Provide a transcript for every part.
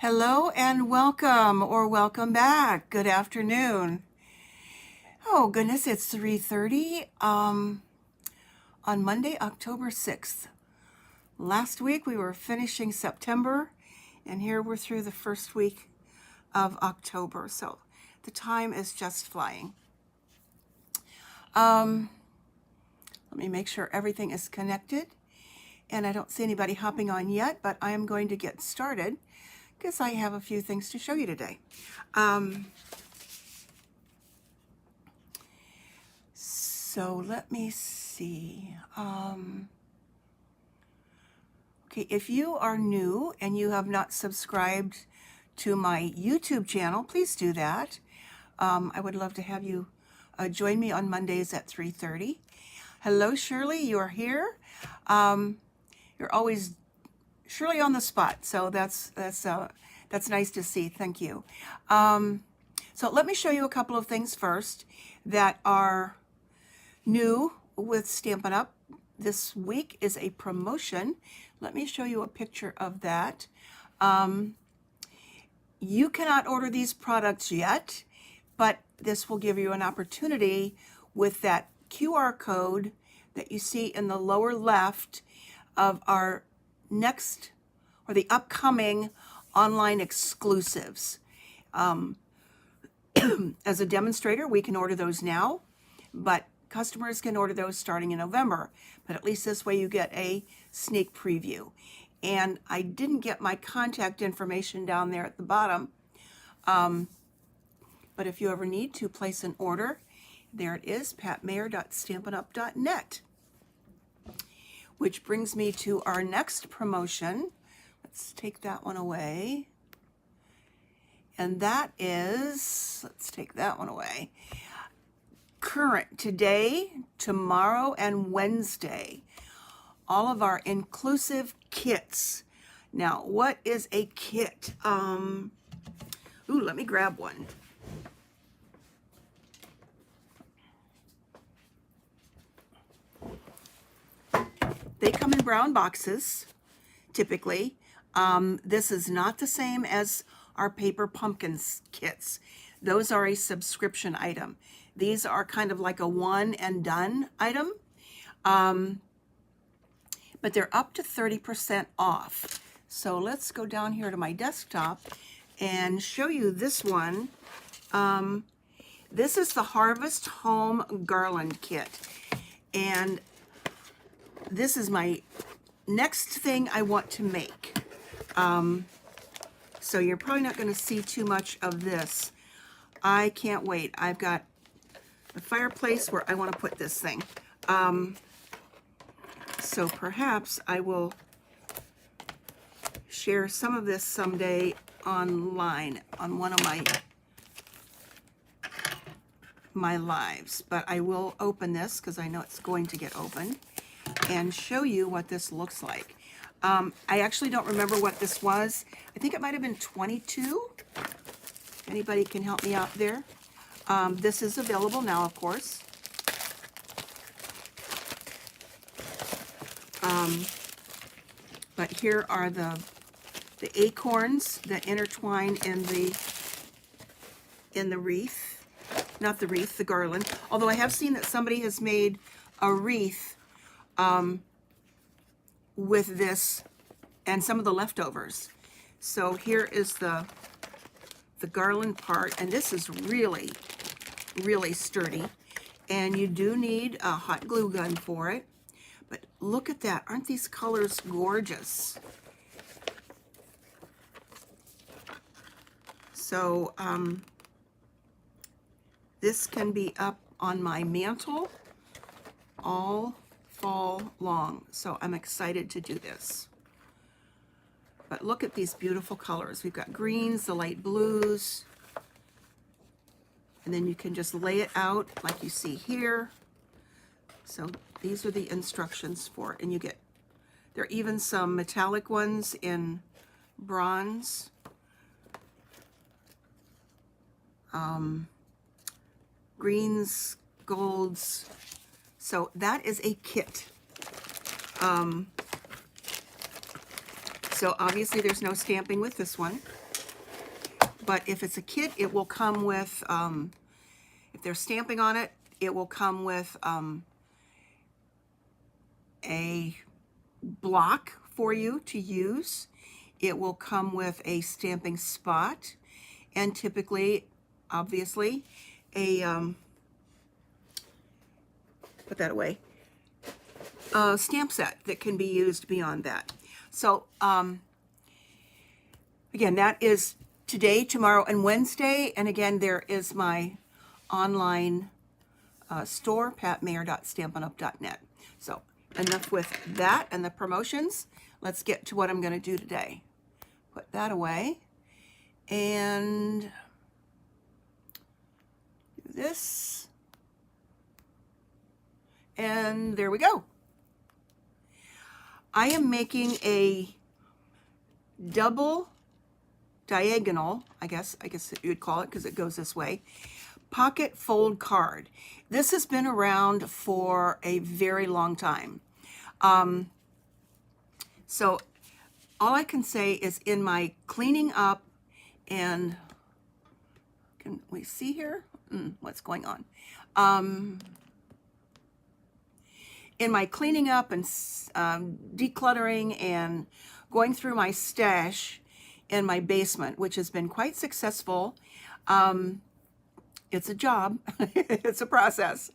Hello and welcome or welcome back. Good afternoon. Oh goodness, it's 3:30 on Monday, October 6th. Last week we were finishing September and here we're through the first week of October. So the time is just flying. Let me make sure everything is connected and I don't see anybody hopping on yet, but I am going to get started because I have a few things to show you today. So let me see. Okay, if you are new and you have not subscribed to my YouTube channel, please do that. I would love to have you join me on Mondays at 3:30. Hello, Shirley, you are here. You're always Shirley on the spot, so that's nice to see. Thank you. So let me show you a couple of things first that are new with Stampin' Up! This week is a promotion. Let me show you a picture of that. You cannot order these products yet, but this will give you an opportunity with that QR code that you see in the lower left of our next or the upcoming online exclusives. As a demonstrator, we can order those now, but customers can order those starting in November. But at least this way you get a sneak preview. And I didn't get my contact information down there at the bottom. But if you ever need to place an order, there it is, patmayer.stampinup.net. Which brings me to our next promotion. Let's take that one away. And that is, let's take that one away. Current today, tomorrow, and Wednesday. All of our inclusive kits. Now, what is a kit? Let me grab one. They come in brown boxes, typically. This is not the same as our paper pumpkins kits. Those are a subscription item. These are kind of like a one and done item. But they're up to 30% off. So let's go down here to my desktop and show you this one. This is the Harvest Home Garland Kit. And this is my next thing I want to make. So you're probably not going to see too much of this. I can't wait. I've got a fireplace where I want to put this thing. So perhaps I will share some of this someday online on one of my lives. But I will open this because I know it's going to get open and show you what this looks like. I actually don't remember what this was. I think it might have been 22. Anybody can help me out there. This is available now, of course. But here are the acorns that intertwine in the wreath. Not the wreath, the garland. Although I have seen that somebody has made a wreath with this and some of the leftovers. So here is the garland part, and this is really, really sturdy. And you do need a hot glue gun for it. But look at that. Aren't these colors gorgeous? So this can be up on my mantle all fall long. So I'm excited to do this. But look at these beautiful colors. We've got greens, the light blues, and then you can just lay it out like you see here. So these are the instructions for it, and you get, there are even some metallic ones in bronze. Greens, golds. So that is a kit. So obviously there's no stamping with this one. But if it's a kit, it will come with, if they're stamping on it, it will come with a block for you to use. It will come with a stamping spot, and typically, obviously, a, put that away, a stamp set that can be used beyond that. So, again, that is today, tomorrow, and Wednesday. And again, there is my online store, patmayer.stampinup.net. So enough with that and the promotions. Let's get to what I'm going to do today. Put that away and do this. And there we go. I am making a double diagonal, I guess you would call it, because it goes this way, pocket fold card. This has been around for a very long time. So all I can say is in my cleaning up, and can we see here what's going on? In my cleaning up and decluttering and going through my stash in my basement, which has been quite successful. It's a job. It's a process.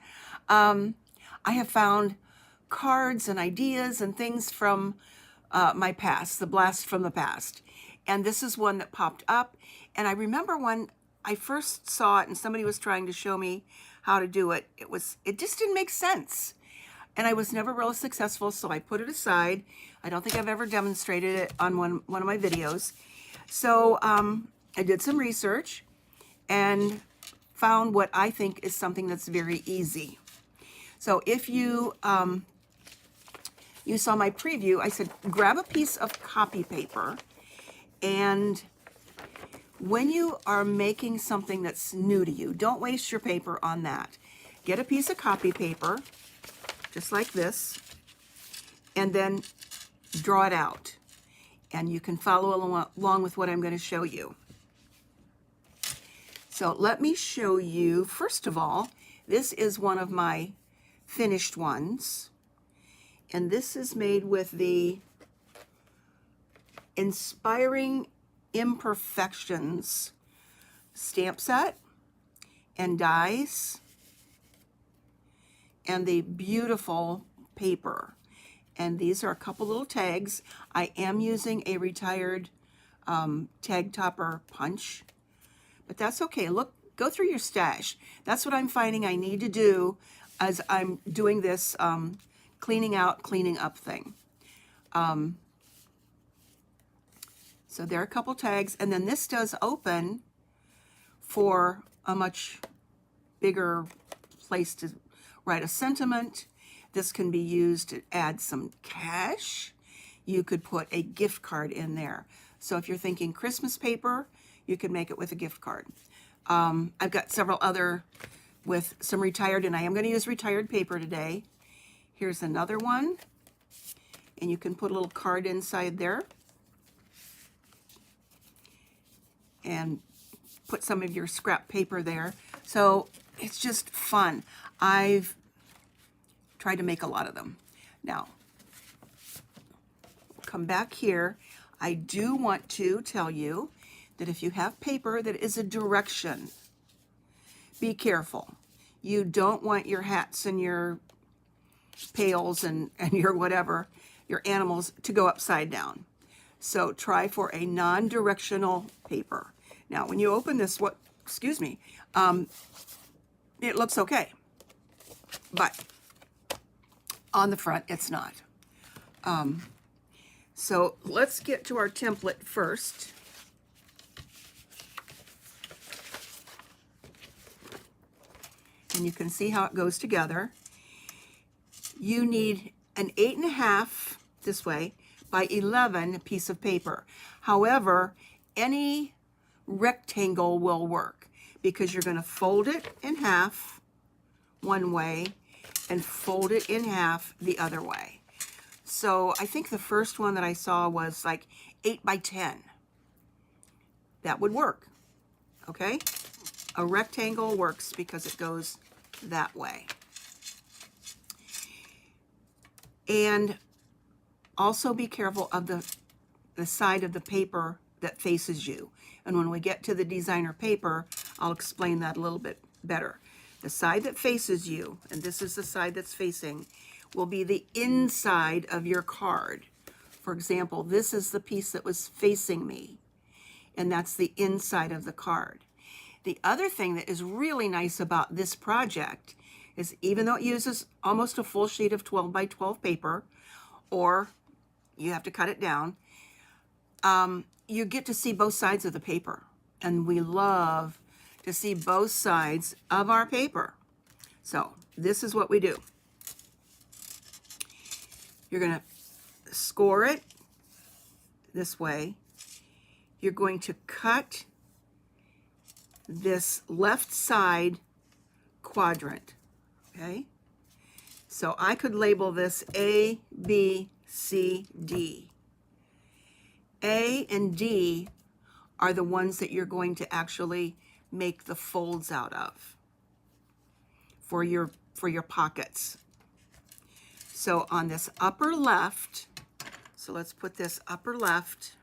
I have found cards and ideas and things from my past, the blast from the past. And this is one that popped up. And I remember when I first saw it and somebody was trying to show me how to do it, it just didn't make sense. And I was never really successful, so I put it aside. I don't think I've ever demonstrated it on one of my videos. So I did some research and found what I think is something that's very easy. So if you you saw my preview, I said grab a piece of copy paper, and when you are making something that's new to you, don't waste your paper on that. Get a piece of copy paper, just like this, and then draw it out. And you can follow along with what I'm going to show you. So let me show you, first of all, this is one of my finished ones. And this is made with the Inspiring Imperfections stamp set and dies and the beautiful paper. And these are a couple little tags. I am using a retired tag topper punch, but that's okay. Look, go through your stash. That's what I'm finding I need to do as I'm doing this cleaning up thing. So there are a couple tags, and then this does open for a much bigger place to write a sentiment. This can be used to add some cash. You could put a gift card in there. So if you're thinking Christmas paper, you could make it with a gift card. I've got several other with some retired, and I am going to use retired paper today. Here's another one, and you can put a little card inside there and put some of your scrap paper there. So it's just fun. I've tried to make a lot of them. Now, come back here. I do want to tell you that if you have paper that is a direction, be careful. You don't want your hats and your pails and your whatever, your animals, to go upside down. So try for a non-directional paper. Now, when you open this, it looks okay, but on the front, it's not. So let's get to our template first. And you can see how it goes together. You need an 8.5 this way by 11 piece of paper. However, any rectangle will work because you're going to fold it in half one way and fold it in half the other way. So I think the first one that I saw was like 8 by 10. That would work. okay? A rectangle works because it goes that way. And also be careful of the side of the paper that faces you. And when we get to the designer paper, I'll explain that a little bit better. The side that faces you, and this is the side that's facing, will be the inside of your card. For example, this is the piece that was facing me, and that's the inside of the card. The other thing that is really nice about this project is, even though it uses almost a full sheet of 12 by 12 paper, or you have to cut it down, you get to see both sides of the paper. And we love to see both sides of our paper. So this is what we do. You're going to score it this way. You're going to cut this left side quadrant, okay? So I could label this A, B, C, D. A and D are the ones that you're going to actually make the folds out of for your pockets. So on this upper left, so let's put this upper left.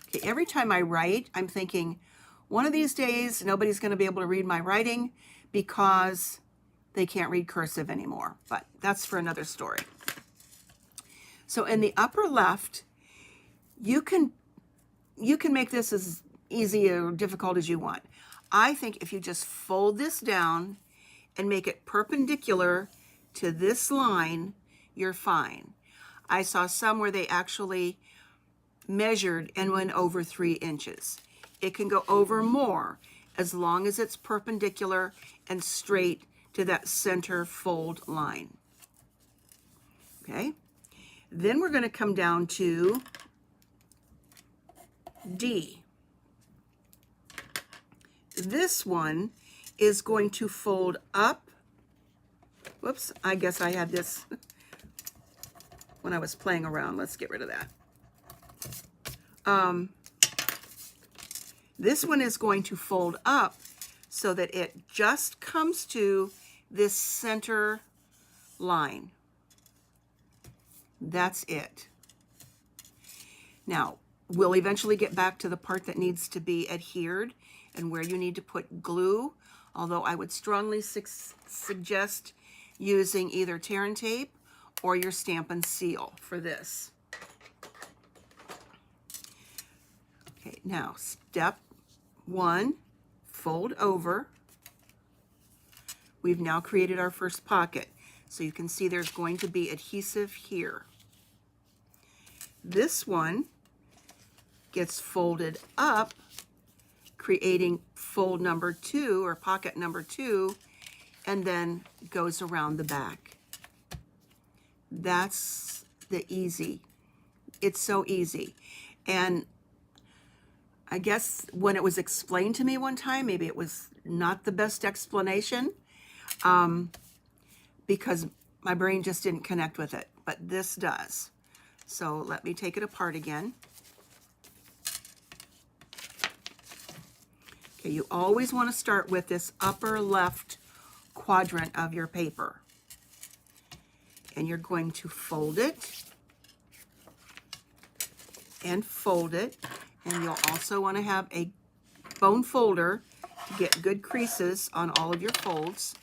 Okay, every time I write, I'm thinking, one of these days, nobody's going to be able to read my writing because they can't read cursive anymore. But that's for another story. So in the upper left, you can make this as easy or difficult as you want. I think if you just fold this down and make it perpendicular to this line, you're fine. I saw some where they actually measured and went over 3 inches. It can go over more as long as it's perpendicular and straight to that center fold line. Okay, then we're going to come down to D. This one is going to fold up. Whoops, I guess I had this when I was playing around. Let's get rid of that. This one is going to fold up so that it just comes to this center line. That's it. Now, we'll eventually get back to the part that needs to be adhered and where you need to put glue, although I would strongly suggest using either tear and tape or your Stampin' Seal for this. Okay, now step 1, fold over. We've now created our first pocket. So you can see there's going to be adhesive here. This one gets folded up, creating fold number 2 or pocket number 2, and then goes around the back. That's the easy. It's so easy. And I guess when it was explained to me one time, maybe it was not the best explanation, because my brain just didn't connect with it, but this does. So let me take it apart again. Okay, you always want to start with this upper left quadrant of your paper. And you're going to fold it and fold it. And you'll also want to have a bone folder to get good creases on all of your folds.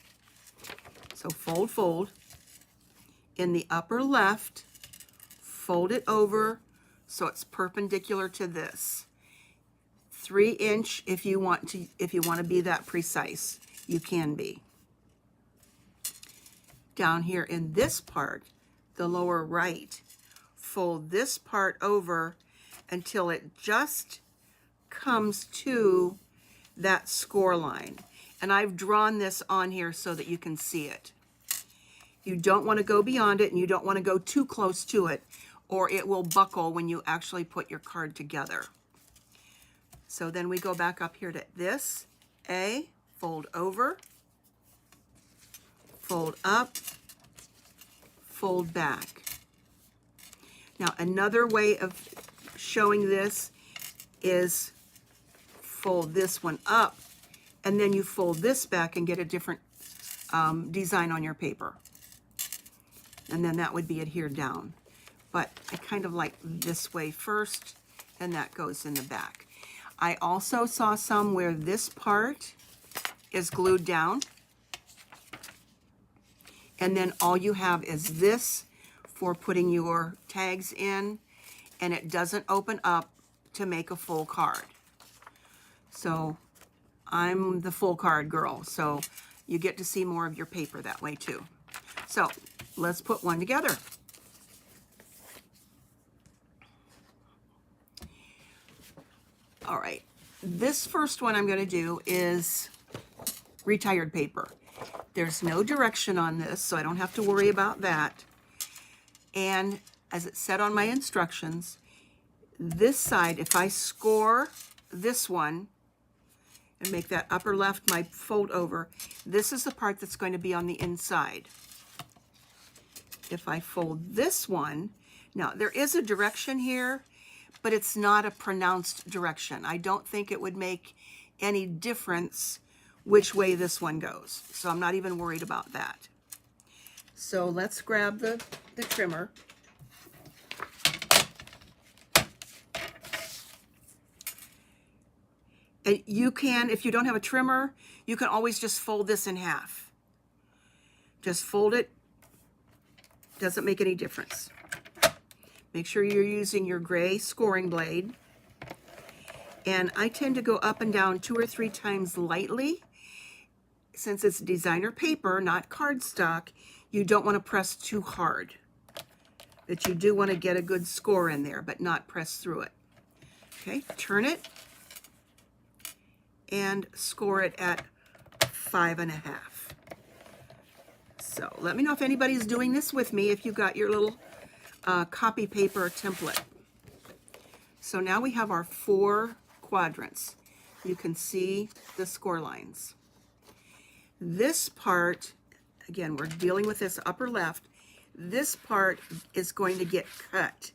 So fold, fold. In the upper left, fold it over so it's perpendicular to this. 3 inch if you want to be that precise, you can be. Down here in this part, the lower right, fold this part over until it just comes to that score line. And I've drawn this on here so that you can see it. You don't want to go beyond it, and you don't want to go too close to it, or it will buckle when you actually put your card together. So then we go back up here to this, A, fold over, fold up, fold back. Now, another way of showing this is fold this one up, and then you fold this back and get a different design on your paper. And then that would be adhered down. But I kind of like this way first, and that goes in the back. I also saw some where this part is glued down, and then all you have is this for putting your tags in, and it doesn't open up to make a full card. So I'm the full card girl, so you get to see more of your paper that way too. So let's put one together. All right, this first one I'm going to do is retired paper. There's no direction on this, so I don't have to worry about that. And as it said on my instructions, this side, if I score this one and make that upper left my fold over, this is the part that's going to be on the inside. If I fold this one, now there is a direction here, but it's not a pronounced direction. I don't think it would make any difference which way this one goes. So I'm not even worried about that. So let's grab the trimmer. And you can, if you don't have a trimmer, you can always just fold this in half. Just fold it. Doesn't make any difference. Make sure you're using your gray scoring blade. And I tend to go up and down 2 or 3 times lightly. Since it's designer paper, not cardstock, you don't want to press too hard. But you do want to get a good score in there, but not press through it. Okay, turn it and score it at 5.5. So let me know if anybody's doing this with me, if you got your little copy paper template. So now we have our 4 quadrants. You can see the score lines. This part, again, we're dealing with this upper left. This part is going to get cut.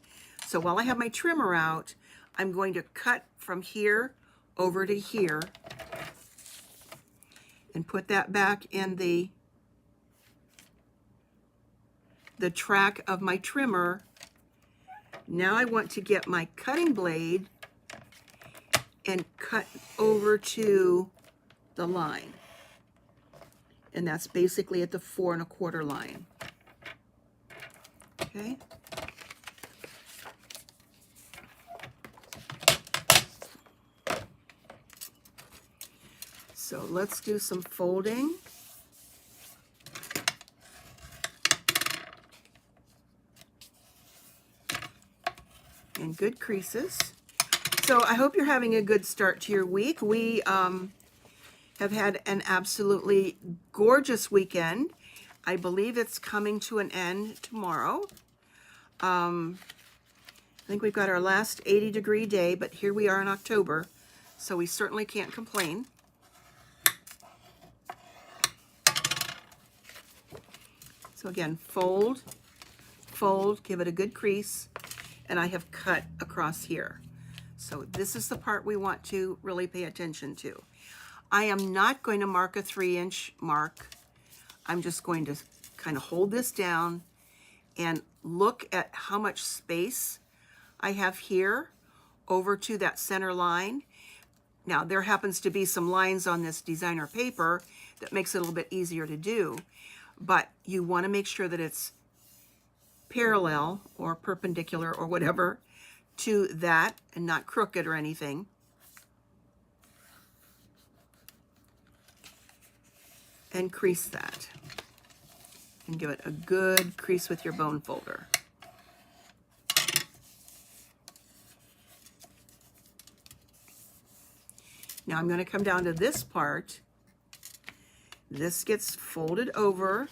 So while I have my trimmer out, I'm going to cut from here over to here and put that back in the track of my trimmer. Now I want to get my cutting blade and cut over to the line. And that's basically at the 4 1/4 line. Okay. So let's do some folding. And good creases. So I hope you're having a good start to your week. We have had an absolutely gorgeous weekend. I believe it's coming to an end tomorrow. I think we've got our last 80-degree day, but here we are in October, so we certainly can't complain. So again, fold, fold, give it a good crease, and I have cut across here. So this is the part we want to really pay attention to. I am not going to mark a 3-inch mark. I'm just going to kind of hold this down and look at how much space I have here over to that center line. Now, there happens to be some lines on this designer paper that makes it a little bit easier to do, but you want to make sure that it's parallel or perpendicular or whatever to that and not crooked or anything. And crease that. And give it a good crease with your bone folder. Now I'm going to come down to this part. This gets folded over.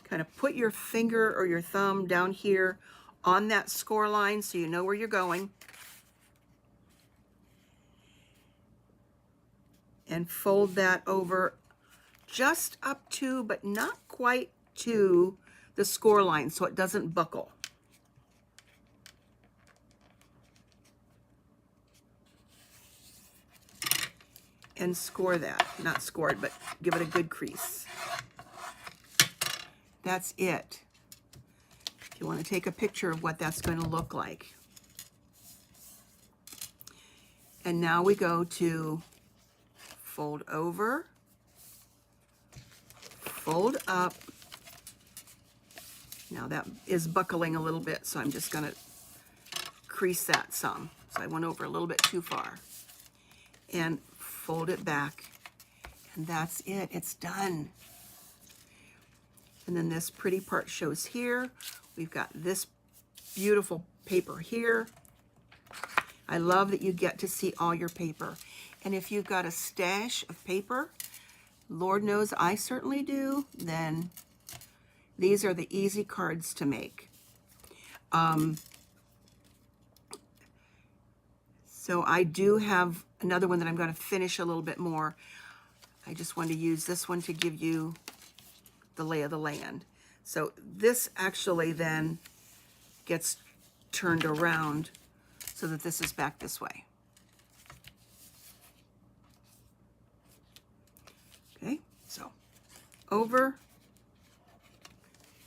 Kind of put your finger or your thumb down here on that score line so you know where you're going. And fold that over just up to, but not quite to, the score line so it doesn't buckle. And score that, not scored, but give it a good crease. That's it. If you want to take a picture of what that's going to look like. And now we go to fold over, fold up. Now that is buckling a little bit, so I'm just going to crease that some. So I went over a little bit too far. And fold it back. And that's it. It's done. And then this pretty part shows here. We've got this beautiful paper here. I love that you get to see all your paper. And if you've got a stash of paper, Lord knows I certainly do, then these are the easy cards to make. So I do have another one that I'm going to finish a little bit more. I just want to use this one to give you the lay of the land. So this actually then gets turned around so that this is back this way. Okay, so over.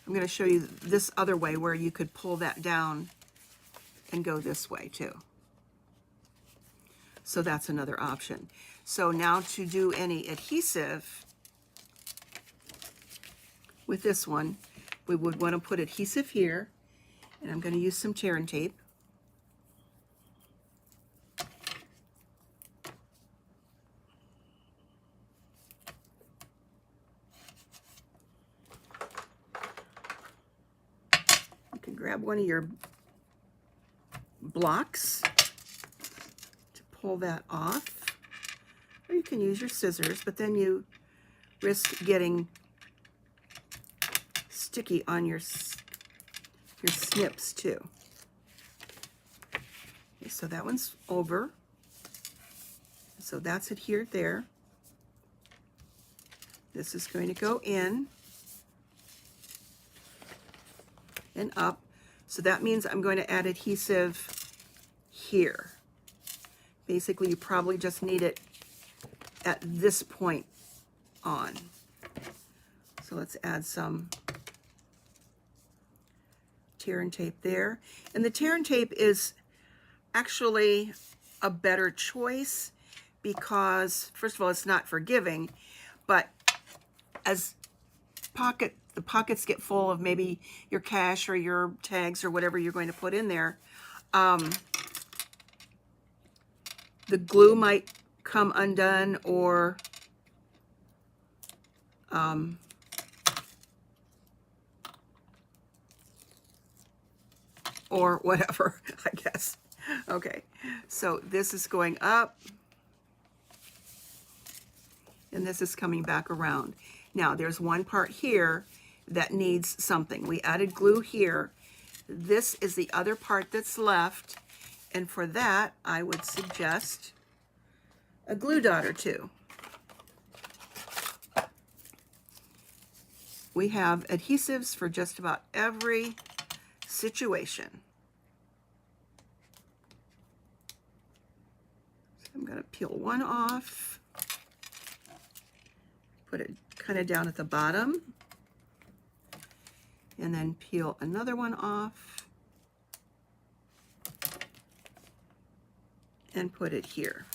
I'm going to show you this other way where you could pull that down and go this way too. So that's another option. So now to do any adhesive with this one, we would want to put adhesive here, and I'm going to use some tear and tape. You can grab one of your blocks to pull that off, or you can use your scissors, but then you risk getting sticky on your snips too. Okay, so that one's over. So that's adhered there. This is going to go in and up. So that means I'm going to add adhesive here. Basically, you probably just need it at this point on. So let's add some tear and tape there. And the tear and tape is actually a better choice because, first of all, it's not forgiving, but as the pockets get full of maybe your cash or your tags or whatever you're going to put in there, the glue might come undone or whatever, I guess. Okay, so this is going up, and this is coming back around. Now, there's one part here that needs something. We added glue here. This is the other part that's left, and for that, I would suggest a glue dot or two. We have adhesives for just about every situation. So I'm going to peel one off, put it kind of down at the bottom, and then peel another one off and put it here.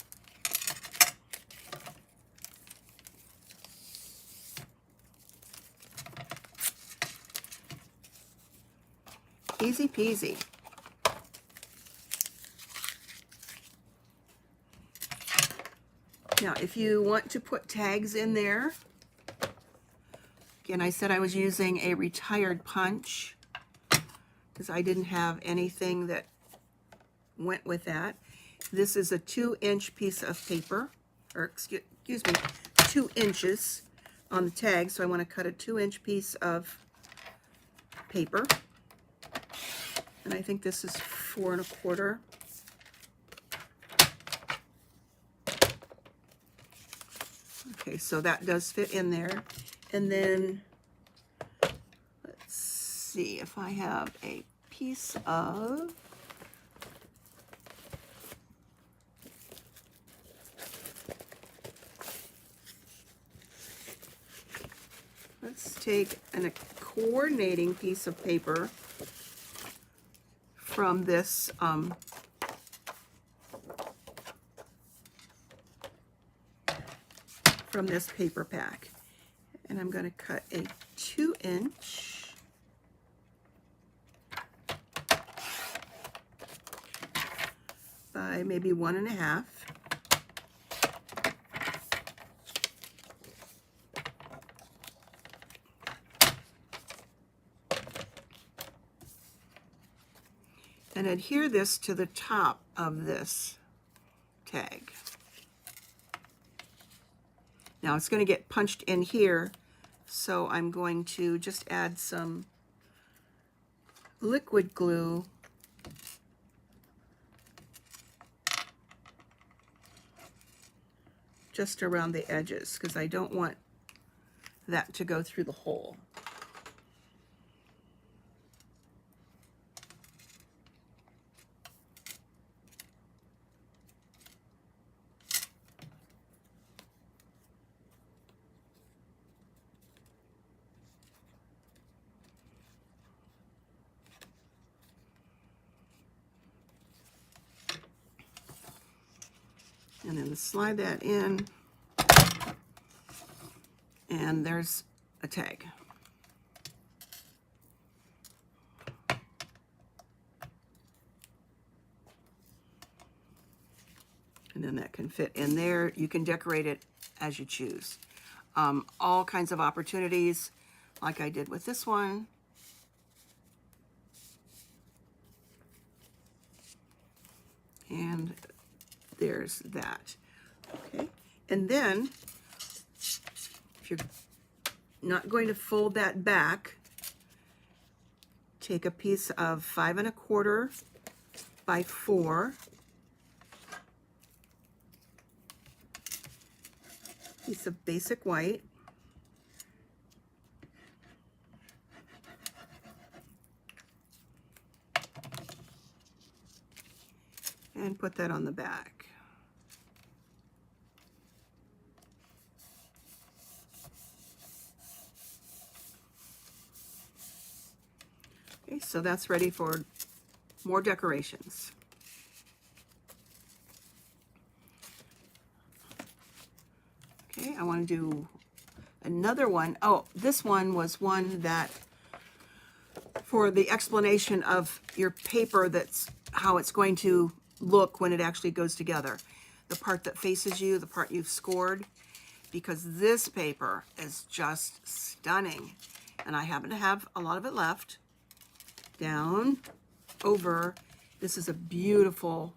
Easy peasy. Now, if you want to put tags in there, again, I said I was using a retired punch because I didn't have anything that went with that. This is a 2-inch piece of paper, or excuse me, 2 inches on the tag. So I want to cut a 2-inch piece of paper. And I think this is 4 1/4. Okay, so that does fit in there. And then, let's see if I have a piece of let's take a coordinating piece of paper from this paper pack, and I'm going to cut a 2-inch by maybe 1.5. And adhere this to the top of this tag. Now it's going to get punched in here, so I'm going to just add some liquid glue just around the edges, because I don't want that to go through the hole. And then slide that in, and there's a tag. And then that can fit in there. You can decorate it as you choose. All kinds of opportunities, like I did with this one. And there's that. Okay, and then if you're not going to fold that back, take a piece of 5 1/4 by 4, piece of basic white, and put that on the back. Okay, so that's ready for more decorations. Okay, I want to do another one. Oh, this one was one that for the explanation of your paper, that's how it's going to look when it actually goes together. The part that faces you, the part you've scored, because this paper is just stunning. And I happen to have a lot of it left. Down, over, this is a beautiful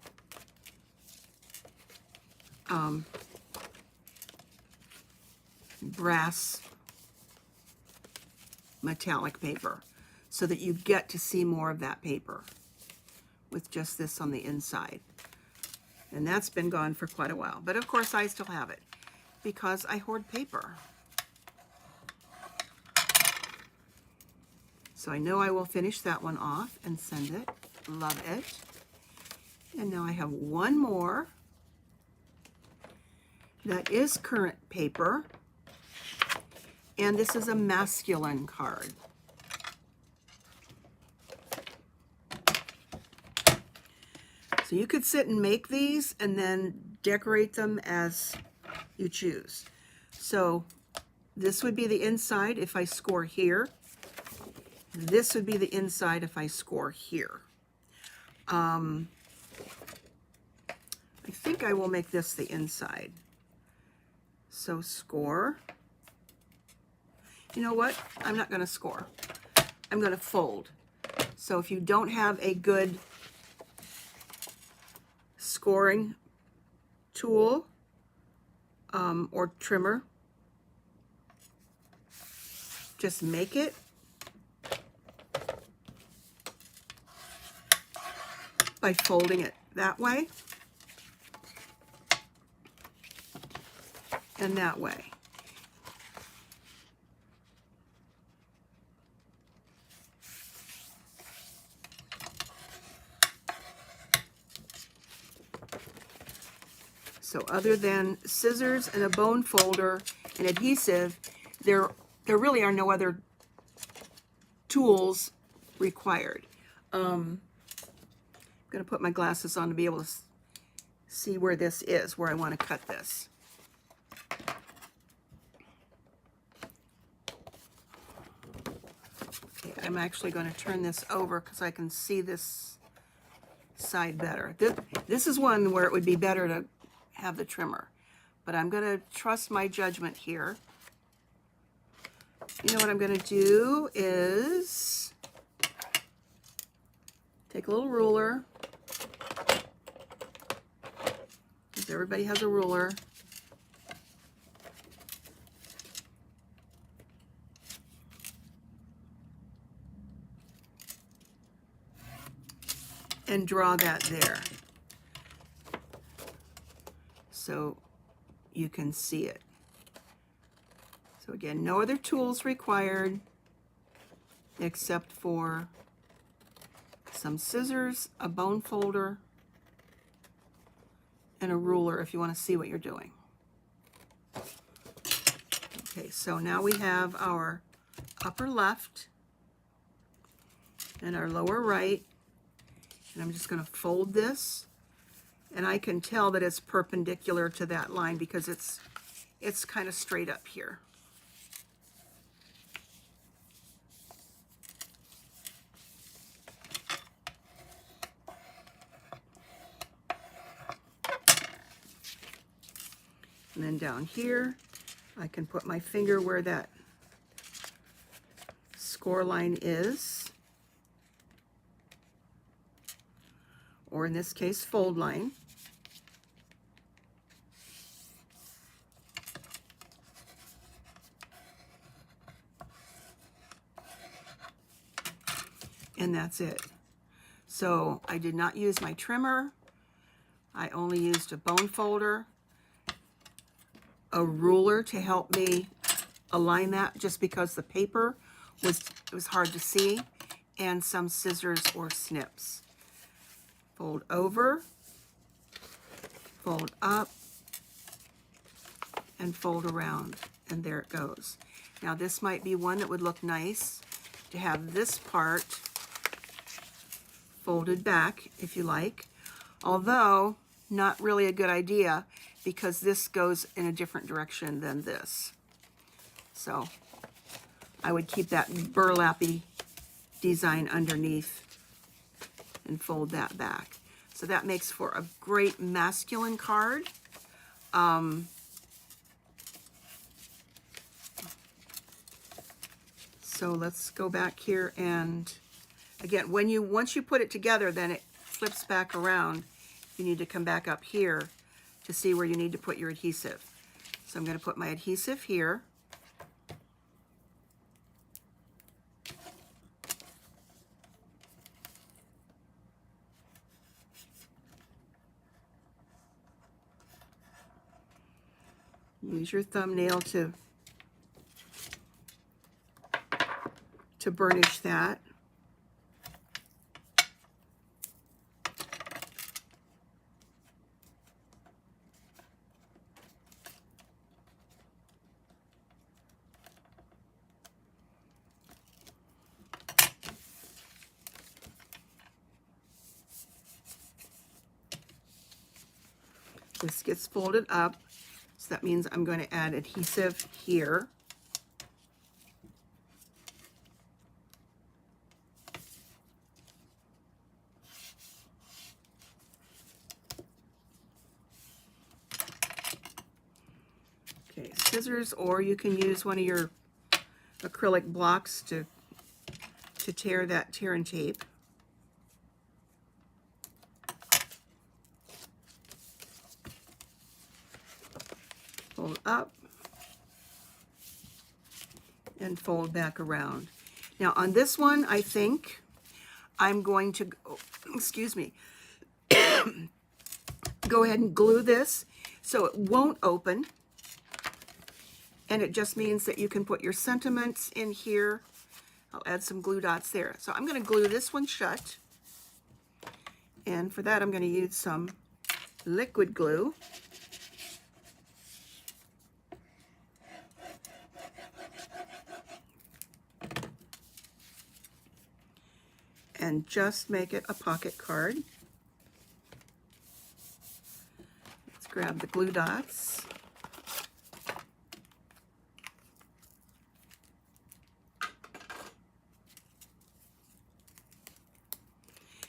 brass metallic paper, so that you get to see more of that paper with just this on the inside. And that's been gone for quite a while, but of course I still have it because I hoard paper. So I know I will finish that one off and send it. Love it. And now I have one more that is current paper, and this is a masculine card. So you could sit and make these and then decorate them as you choose. So this would be the inside if I score here. This would be the inside if I score here. I think I will make this the inside. So score. You know what? I'm not going to score. I'm going to fold. So if you don't have a good scoring tool or trimmer, just make it. By folding it that way and that way. So other than scissors and a bone folder and adhesive, there really are no other tools required. I'm going to put my glasses on to be able to see where this is, where I want to cut this. Okay, I'm actually going to turn this over because I can see this side better. This is one where it would be better to have the trimmer, but I'm going to trust my judgment here. You know what I'm going to do is take a little ruler, because everybody has a ruler. And draw that there so you can see it. So again, no other tools required except for some scissors, a bone folder, and a ruler if you want to see what you're doing. Okay, so now we have our upper left and our lower right. And I'm just going to fold this, and I can tell that it's perpendicular to that line because it's kind of straight up here. And then down here, I can put my finger where that score line is, or in this case, fold line. And that's it. So I did not use my trimmer. I only used a bone folder, a ruler to help me align that just because the paper was hard to see, and some scissors or snips. Fold over, fold up, and fold around, and there it goes. Now this might be one that would look nice to have this part folded back if you like, although not really a good idea because this goes in a different direction than this. So I would keep that burlappy design underneath and fold that back. So that makes for a great masculine card. So let's go back here, and again, once you put it together, then it flips back around. You need to come back up here to see where you need to put your adhesive. So I'm going to put my adhesive here. Use your thumbnail to burnish that. This gets folded up, so that means I'm going to add adhesive here. Okay, scissors, or you can use one of your acrylic blocks to tear that tear and tape. Fold up and fold back around. Now on this one, I think I'm going to, excuse me, go ahead and glue this so it won't open. And it just means that you can put your sentiments in here. I'll add some glue dots there. So I'm going to glue this one shut. And for that, I'm going to use some liquid glue. and just make it a pocket card. Let's grab the glue dots.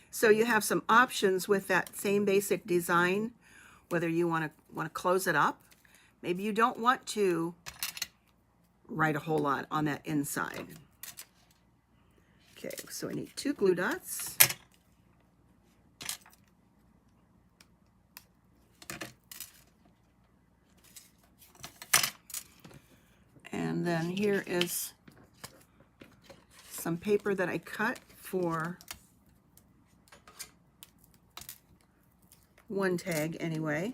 So you have some options with that same basic design, whether you want to close it up. Maybe you don't want to write a whole lot on that inside. Okay, so I need 2 glue dots. And then here is some paper that I cut for one tag anyway.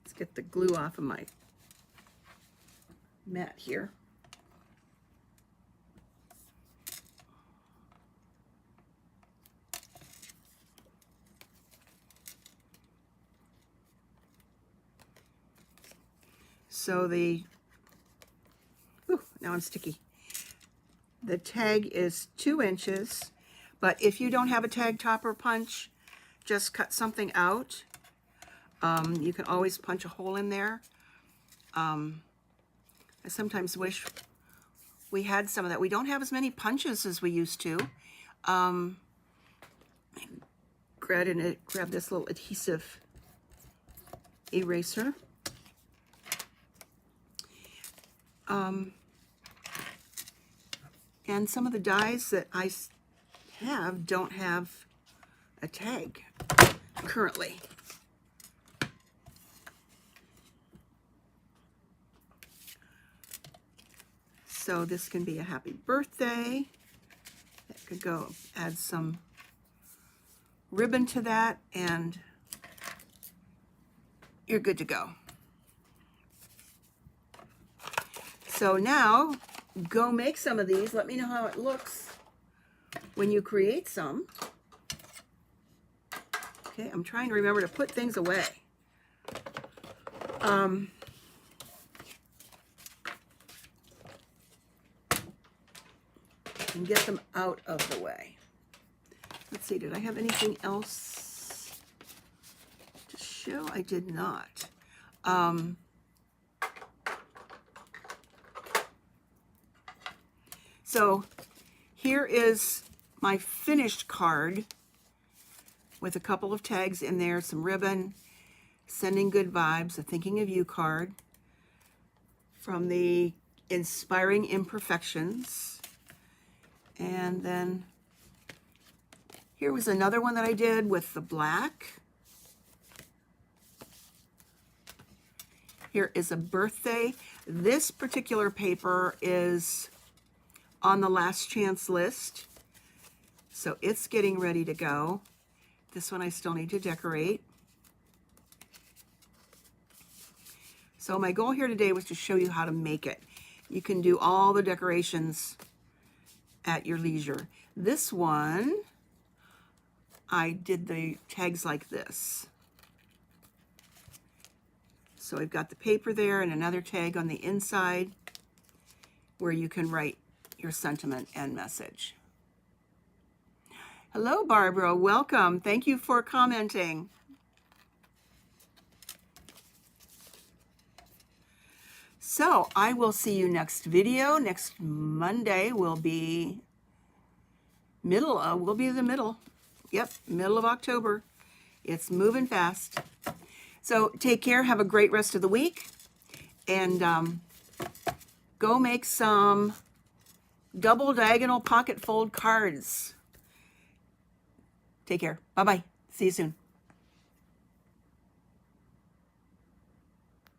Let's get the glue off of my mat here. So now I'm sticky. The tag is 2 inches, but if you don't have a tag topper punch, just cut something out. You can always punch a hole in there. I sometimes wish we had some of that. We don't have as many punches as we used to. Grab this little adhesive eraser. And some of the dies that I have don't have a tag currently. So this can be a happy birthday. That could go add some ribbon to that, and you're good to go. So now, go make some of these. Let me know how it looks when you create some. Okay, I'm trying to remember to put things away. And get them out of the way. Let's see, did I have anything else to show? I did not. So here is my finished card with a couple of tags in there, some ribbon, sending good vibes, a thinking of you card from the Inspiring Imperfections. And then here was another one that I did with the black. Here is a birthday. This particular paper is on the last chance list, so it's getting ready to go. This one I still need to decorate. So my goal here today was to show you how to make it. You can do all the decorations at your leisure. This one, I did the tags like this. So I've got the paper there and another tag on the inside where you can write your sentiment and message. Hello, Barbara. Welcome. Thank you for commenting. So I will see you next video. Next Monday will be the middle. Yep, middle of October. It's moving fast. So take care. Have a great rest of the week. And go make some double diagonal pocket fold cards. Take care. Bye-bye. See you soon.